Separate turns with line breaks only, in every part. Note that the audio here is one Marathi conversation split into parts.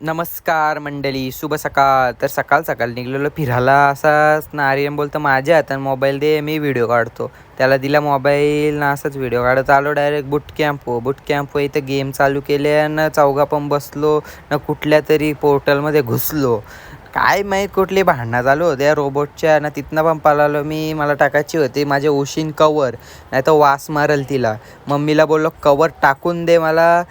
नमस्कार मंडळी, शुभ सकाळ. तर सकाळ सकाळ निघलेलो फिरायला. असाच ना आर्यन बोलतो माझ्या हातात मोबाईल दे, मी व्हिडिओ काढतो. त्याला दिला मोबाईल ना असंच व्हिडिओ काढत आलो डायरेक्ट बूट कॅम्प इथं गेम चालू केले आणि चौघा पण बसलो ना कुठल्या तरी पोर्टलमध्ये घुसलो. काय माहीत कुठली भांडणं चालू होत्या रोबोटच्या ना तिथनं पण पळालो मी. मला टाकायची होती माझे उशीन कवर, नाही तर वास मारल तिला. मम्मीला बोललो कवर टाकून दे मला,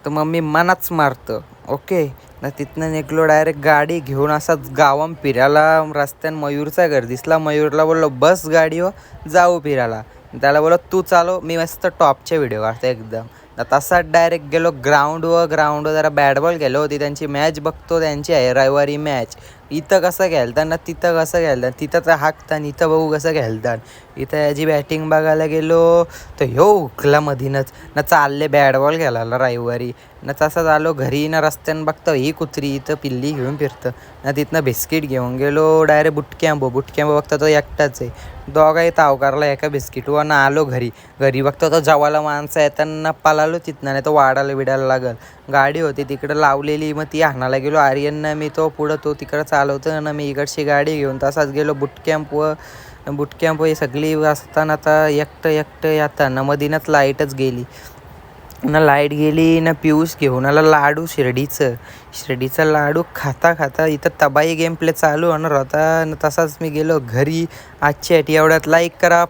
तर मम्मी मनाच मारतं. ओके ना तिथनं निघलो डायरेक्ट गाडी घेऊन असाच गावात फिरायला. रस्त्यानं मयूरचा घर दिसला. मयूरला बोललो बस गाडीवर जाऊ फिरायला. त्याला बोललो तू चालव, मी मस्त टॉपचे व्हिडिओ काढतो एकदम. तसाच डायरेक्ट गेलो ग्राउंडवर जरा बॅट बॉल गेलो होती. त्यांची मॅच बघतो, त्यांची आहे रविवारी मॅच. इथं कसं खेळतात ना तिथं कसं खेळतात, तिथं तर हाकतात, इथं बघू कसं खेळतात. इथं याची बॅटिंग बघायला गेलो तर ह्यो हुकला मधीनच ना चालले बॅट बॉल खेळायला रविवारी. ना तसंच आलो घरी ना रस्त्यानं बघतो ही कुत्री इथं पिल्ली घेऊन फिरतं. ना तिथनं बिस्किट घेऊन गेलो डायरेक्ट बुटकॅम्प बघता तो एकटाच आहे. दोघाही तावकारला एका बिस्किटवर ना आलो घरी बघतो तो जवाला माणसं येताना पळालो तिथनं, नाही तो वाढायला बिडायला लागल. गाडी होती तिकडं लावलेली, मग ती आणायला गेलो. आर्यननं मी तो पुढं तो तिकडं चालवतो ना मी इकडची गाडी घेऊन तसाच गेलो बुटकॅम्प ही सगळी असताना आता एकटं येताना मधीनच लाईटच गेली. ना लाईट गेली ना पियूष घेऊन आला लाडू शिर्डीचा लाडू खाता इथं तबाई गेम प्ले चालू होणार होता. तसाच मी गेलो घरी. आजच्या एवढ्यात लाईक करा.